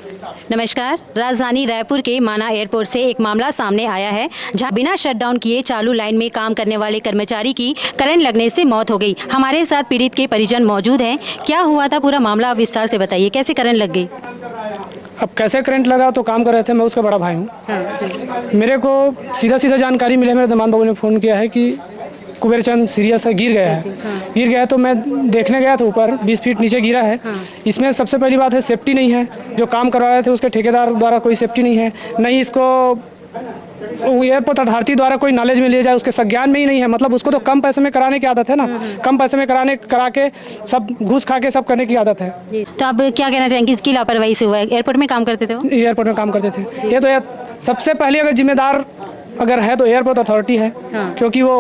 नमस्कार। राजधानी रायपुर के माना एयरपोर्ट से एक मामला सामने आया है, जहां बिना शटडाउन किए चालू लाइन में काम करने वाले कर्मचारी की करंट लगने से मौत हो गई। हमारे साथ पीड़ित के परिजन मौजूद हैं। क्या हुआ था पूरा मामला, आप विस्तार से बताइए, कैसे करंट लग गई? अब कैसे करंट लगा तो काम कर रहे थे, मैं उसका बड़ा भाई हूँ। मेरे को सीधा जानकारी मिली, मेरे दमाद बाबू ने फ़ोन किया है कि कुबेर चंद सीरियस है, गिर गया है। गिर गया है तो मैं देखने गया था, ऊपर 20 फीट नीचे गिरा है। इसमें सबसे पहली बात है सेफ्टी नहीं है, जो काम करवा रहे थे उसके ठेकेदार द्वारा कोई सेफ्टी नहीं है, नहीं इसको एयरपोर्ट अथॉरिटी द्वारा कोई नॉलेज में लिया जाए उसके संज्ञान में ही नहीं है। मतलब उसको तो कम पैसे में कराने की आदत है ना, कम पैसे में करा के सब घूस खा के सब करने की आदत है। तो आप क्या कहना चाहेंगे, किसकी लापरवाही से हुआ है? एयरपोर्ट में काम करते थे वो? एयरपोर्ट में काम करते थे। ये तो सबसे पहले अगर जिम्मेदार अगर है तो एयरपोर्ट अथॉरिटी है। क्योंकि वो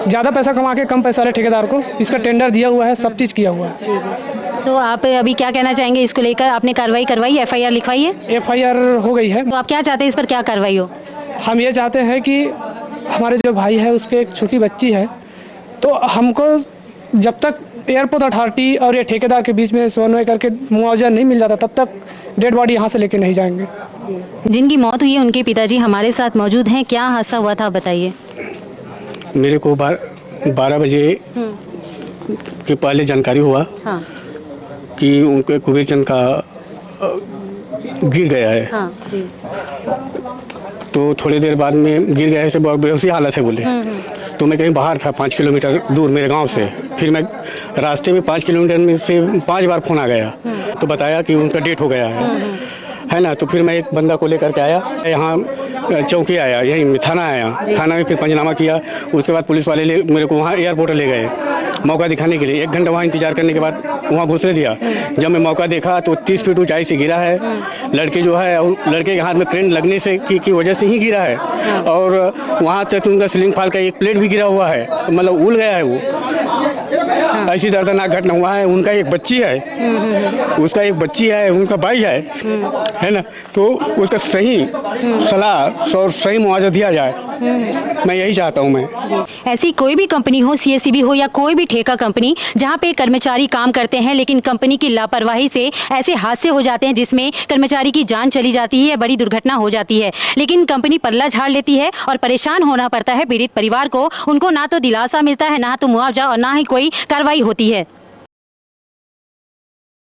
ज़्यादा पैसा कमा के कम पैसे वाले ठेकेदार को इसका टेंडर दिया हुआ है, सब चीज़ किया हुआ है। तो आप अभी क्या कहना चाहेंगे इसको लेकर? आपने कार्रवाई करवाई, FIR लिखवाई है? FIR हो गई है। तो आप क्या चाहते हैं, इस पर क्या कार्रवाई हो? हम ये चाहते हैं कि हमारे जो भाई है उसके एक छोटी बच्ची है, तो हमको जब तक एयरपोर्ट अथॉरिटी और ये ठेकेदार के बीच में समन्वय करके मुआवजा नहीं मिल जाता तब तक डेड बॉडी यहाँ से लेके नहीं जाएंगे। जिनकी मौत हुई है उनके पिताजी हमारे साथ मौजूद हैं। क्या हादसा हुआ था, बताइए। मेरे को 12 बजे के पहले जानकारी हुआ कि उनके कुबेर चंद का गिर गया है। जी। तो थोड़ी देर बाद में गिर गया है, से बहुत बेहोशी हालत है बोले। तो मैं कहीं बाहर था 5 किलोमीटर दूर मेरे गांव से। फिर मैं रास्ते में 5 किलोमीटर में से 5 बार फ़ोन आ गया, तो बताया कि उनका डेथ हो गया है ना। तो फिर मैं एक बंदा को लेकर के आया, यहाँ चौकी आया, यहीं थाना आया, थाना में फिर पंचनामा किया। उसके बाद पुलिस वाले मेरे को वहाँ एयरपोर्ट ले गए मौका दिखाने के लिए। 1 घंटा वहाँ इंतजार करने के बाद वहाँ घुसने दिया। जब मैं मौका देखा तो 30 फीट ऊंचाई से गिरा है। लड़के जो है, और लड़के के हाथ में करंट लगने से की वजह से ही गिरा है। और वहाँ तक उनका सीलिंग फॉल का एक प्लेट भी गिरा हुआ है, मतलब उल गया है वो। ऐसी दर्दनाक घटना हुआ है। उनका एक बच्ची है, उसका एक बच्ची है, उनका भाई है ना। तो उसका सही सलाह और सही मुआवजा दिया जाए, मैं यही चाहता हूँ। मैं ऐसी कोई भी कंपनी हो, CSCB हो या कोई भी ठेका कंपनी, जहाँ पे कर्मचारी काम करते हैं लेकिन कंपनी की लापरवाही से ऐसे हादसे हो जाते हैं जिसमें कर्मचारी की जान चली जाती है, बड़ी दुर्घटना हो जाती है, लेकिन कंपनी पल्ला झाड़ लेती है और परेशान होना पड़ता है पीड़ित परिवार को। उनको ना तो दिलासा मिलता है, ना तो मुआवजा, और ना ही कोई कार्रवाई होती है।